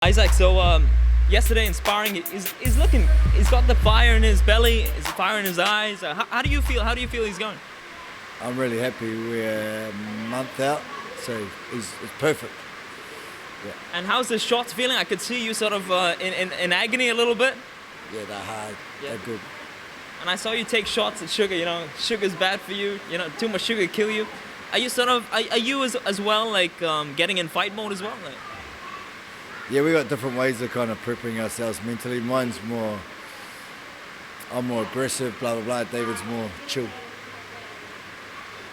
Isaac, so yesterday in sparring, he's got the fire in his belly, is the fire in his eyes. How do you feel? How do you feel he's going? I'm really happy. We're a month out, so it's perfect. Yeah. And how's the shots feeling? I could see you sort of in agony a little bit. Yeah, they're hard. Yeah. They're good. And I saw you take shots at sugar. You know, sugar's bad for you. You know, too much sugar kill you. Are you sort of are you as well like getting in fight mode as well? Like? Yeah, we got different ways of kind of prepping ourselves mentally. Mine's more, I'm more aggressive, blah, blah, blah. David's more chill.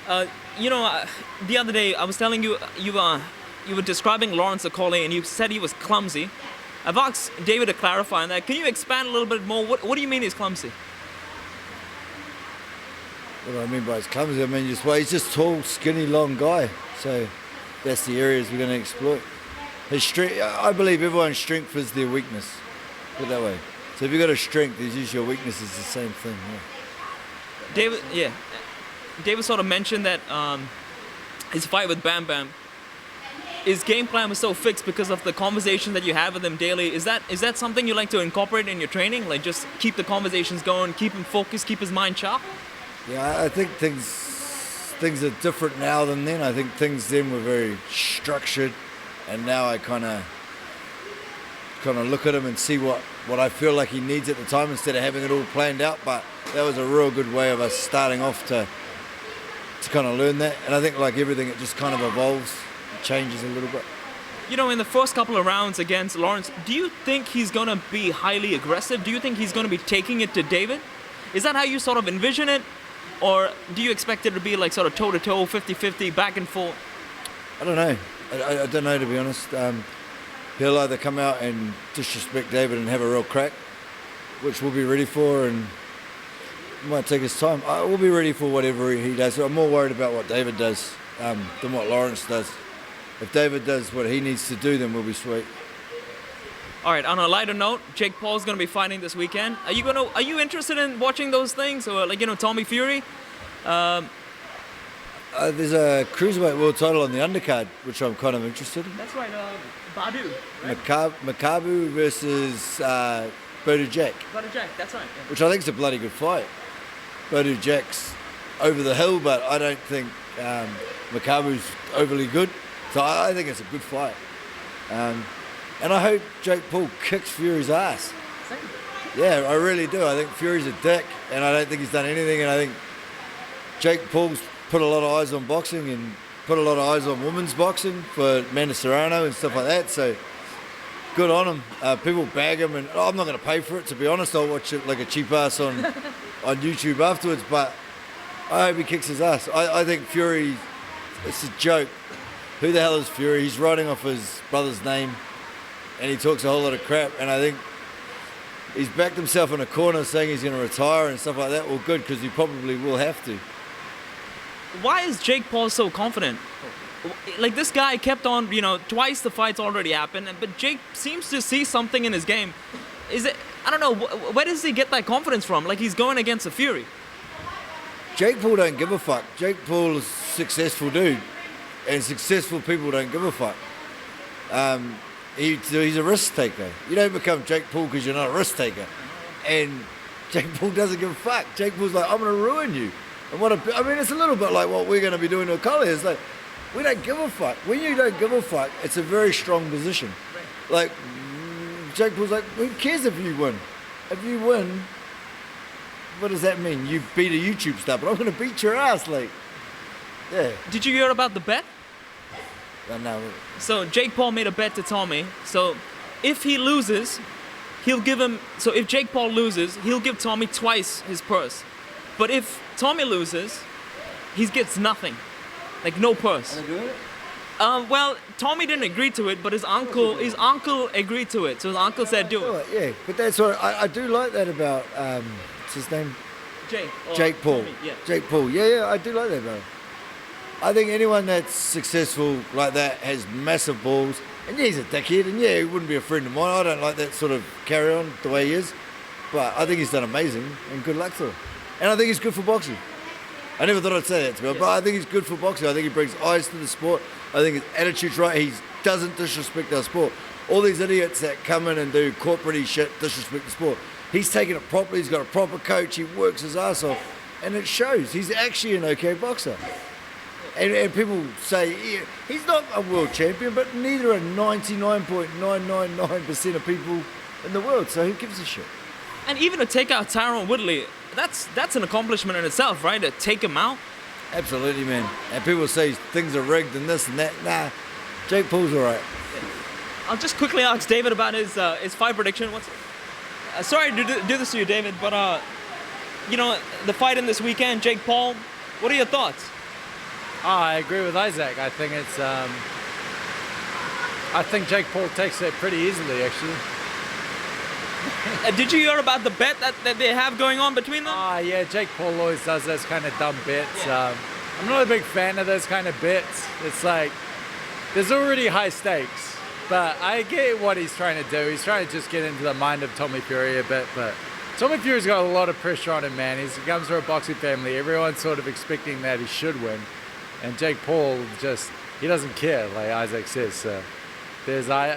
The other day I was telling you, you were describing Lawrence Okolie and you said he was clumsy. I've asked David to clarify on that. Can you expand a little bit more? What do you mean he's clumsy? What do I mean by he's clumsy? I mean, he's just tall, skinny, long guy. So that's the areas we're going to exploit. His strength, I believe everyone's strength is their weakness. Put it that way. So if you've got a strength, there's usually your weakness is the same thing. Yeah. David sort of mentioned that his fight with Bam Bam, his game plan was so fixed because of the conversation that you have with him daily. Is that something you like to incorporate in your training? Like just keep the conversations going, keep him focused, keep his mind sharp? Yeah, I think things are different now than then. I think things then were very structured. And now I kind of look at him and see what I feel like he needs at the time instead of having it all planned out. But that was a real good way of us starting off to kind of learn that. And I think like everything, it just kind of evolves, it changes a little bit. You know, in the first couple of rounds against Lawrence, do you think he's going to be highly aggressive? Do you think he's going to be taking it to David? Is that how you sort of envision it? Or do you expect it to be like sort of toe-to-toe, 50-50, back and forth? I don't know. I don't know, to be honest. He'll either come out and disrespect David and have a real crack, which we'll be ready for, and it might take his time. We'll be ready for whatever he does. I'm more worried about what David does than what Lawrence does. If David does what he needs to do, then we'll be sweet. All right, on a lighter note, Jake Paul's going to be fighting this weekend. Are you interested in watching those things? Or Tommy Fury? There's a cruiserweight world title on the undercard, which I'm kind of interested in. That's right, Badu, right? Makabu versus Badu Jack. Badu Jack, that's right. Yeah. Which I think is a bloody good fight. Badu Jack's over the hill, but I don't think Makabu's overly good. So I think it's a good fight. And I hope Jake Paul kicks Fury's ass. Same. Yeah, I really do. I think Fury's a dick, and I don't think he's done anything. And I think Jake Paul's put a lot of eyes on boxing and put a lot of eyes on women's boxing for Amanda Serrano and stuff like that. So good on him. People bag him, and I'm not going to pay for it, to be honest. I'll watch it like a cheap ass on YouTube afterwards. But I hope he kicks his ass. I think Fury, it's a joke. Who the hell is Fury? He's riding off his brother's name, and he talks a whole lot of crap. And I think he's backed himself in a corner saying he's going to retire and stuff like that. Well, good, because he probably will have to. Why is Jake Paul so confident? Like this guy kept on, twice the fights already happened, but Jake seems to see something in his game. I don't know, where does he get that confidence from? Like he's going against a Fury. Jake Paul don't give a fuck. Jake Paul is a successful dude, and successful people don't give a fuck. He's a risk taker. You don't become Jake Paul because you're not a risk taker. And Jake Paul doesn't give a fuck. Jake Paul's like, I'm going to ruin you. And it's a little bit like what we're going to be doing to Okolie. It's like, we don't give a fuck. When you don't give a fuck, it's a very strong position. Like, Jake Paul's like, who cares if you win? If you win, what does that mean? You beat a YouTube star, but I'm going to beat your ass, like, yeah. Did you hear about the bet? No. So Jake Paul made a bet to Tommy. So if he loses, if Jake Paul loses, he'll give Tommy twice his purse. But if Tommy loses, he gets nothing. Like no purse. Are they doing it? Well, Tommy didn't agree to it, but his uncle agreed to it. So his uncle said do it. Yeah, but that's what I do like that about what's his name? Jake Paul. Tommy, yeah. Jake Paul. Yeah, I do like that about him. I think anyone that's successful like that has massive balls. And yeah, he's a dickhead, and yeah, he wouldn't be a friend of mine. I don't like that sort of carry on the way he is. But I think he's done amazing, and good luck to him. And I think he's good for boxing. I never thought I'd say that to him, but I think he's good for boxing. I think he brings eyes to the sport. I think his attitude's right. He doesn't disrespect our sport. all these idiots that come in and do corporate shit, disrespect the sport. He's taken it properly. He's got a proper coach. He works his ass off, and it shows. He's actually an okay boxer. And people say yeah, he's not a world champion, but neither are 99.999% of people in the world. So who gives a shit? And even to take out Tyrone Woodley, that's an accomplishment in itself, right? To take him out. Absolutely, man. And people say things are rigged and this and that. Nah, Jake Paul's all right. I'll just quickly ask David about his fight prediction. Sorry to do this to you, David, but the fight in this weekend, Jake Paul. What are your thoughts? I agree with Isaac. I think I think Jake Paul takes it pretty easily, actually. Did you hear about the bet that they have going on between them? Yeah, Jake Paul always does those kind of dumb bets. Yeah. I'm not a big fan of those kind of bets. It's like, there's already high stakes, but I get what he's trying to do. He's trying to just get into the mind of Tommy Fury a bit, but Tommy Fury's got a lot of pressure on him, man. He comes from a boxing family. Everyone's sort of expecting that he should win. And Jake Paul he doesn't care, like Isaac says. So and I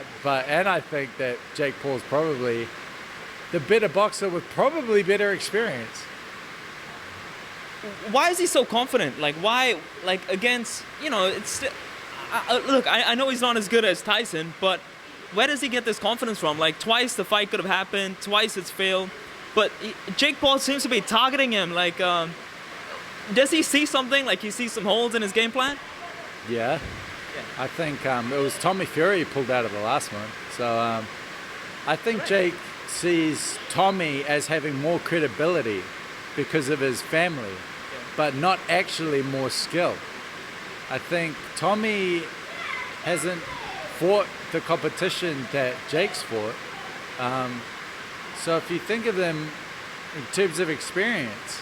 think that Jake Paul's probably the better boxer with probably better experience. Why is he so confident? Like, why, like, against, it's... look, I know he's not as good as Tyson, but where does he get this confidence from? Like, twice the fight could have happened, twice it's failed, but Jake Paul seems to be targeting him. Like, does he see something? Like, he sees some holes in his game plan? Yeah. I think it was Tommy Fury who pulled out of the last one. So I think Jake sees Tommy as having more credibility because of his family, but not actually more skill. I think Tommy hasn't fought the competition that Jake's fought. So if you think of them in terms of experience,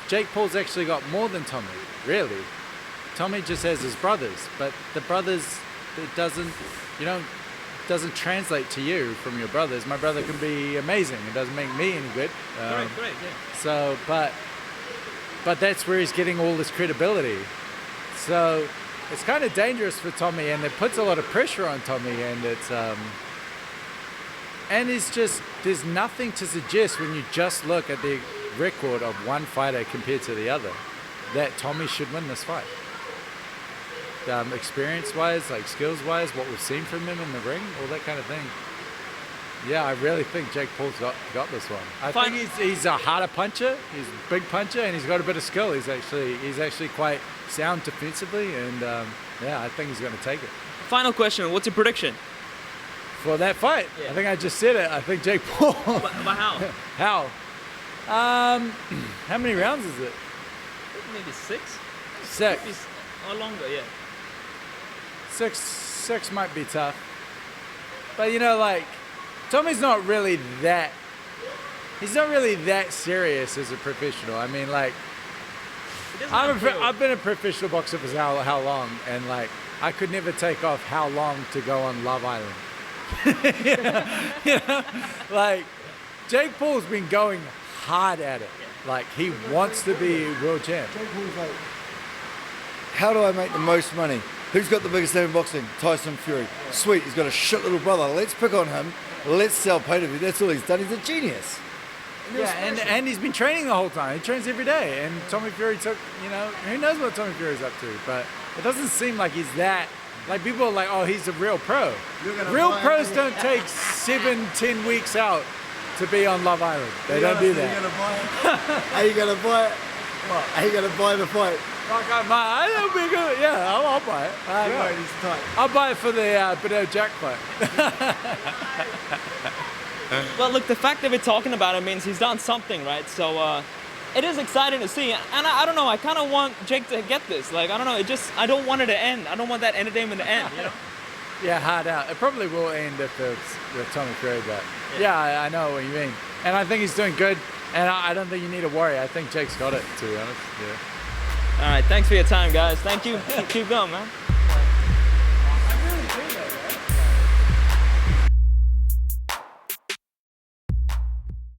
Jake Paul's actually got more than Tommy, really. Tommy just has his brothers, but the brothers, it doesn't translate to you from your brothers. My brother can be amazing. It doesn't make me any good. Great, yeah. So, but that's where he's getting all this credibility. So it's kind of dangerous for Tommy, and it puts a lot of pressure on Tommy, and it's just, there's nothing to suggest when you just look at the record of one fighter compared to the other that Tommy should win this fight. Experience-wise, like skills-wise, what we've seen from him in the ring, all that kind of thing. Yeah, I really think Jake Paul's got this one. I think he's a harder puncher, he's a big puncher, and he's got a bit of skill. He's actually quite sound defensively, and I think he's going to take it. Final question, what's your prediction? For that fight? Yeah. I think I just said it. I think Jake Paul. But how? How? How many rounds is it? Maybe 6? 6. Or longer, yeah. 6 might be tough. But like, Tommy's not really that, he's not really that serious as a professional. I mean, like, I've been a professional boxer for how long, and like, I could never take off how long to go on Love Island. Like, Jake Paul's been going hard at it. Like, he wants to be world champ. Jake Paul's like, how do I make the most money? Who's got the biggest name in boxing? Tyson Fury. Sweet, he's got a shit little brother. Let's pick on him. Let's sell pay-per-view. That's all he's done. He's a genius. And he's been training the whole time. He trains every day. And Tommy Fury took, who knows what Tommy Fury's up to. But it doesn't seem like he's that. Like, people are like, oh, he's a real pro. Real pros don't take 7-10 weeks out to be on Love Island. They don't do that. Are you going to buy it? What? Are you going to buy the fight? I'll buy it. I'll buy it for the Bordeaux Jack fight. Well, look, the fact that we're talking about it means he's done something, right? So it is exciting to see. And I don't know, I kind of want Jake to get this. Like, I don't know, I don't want it to end. I don't want that entertainment to end, Yeah, hard out. It probably will end if it's with Tommy Fury, but I know what you mean. And I think he's doing good, and I don't think you need to worry. I think Jake's got it, to be honest. Yeah. All right, thanks for your time, guys. Thank you. Keep going, man.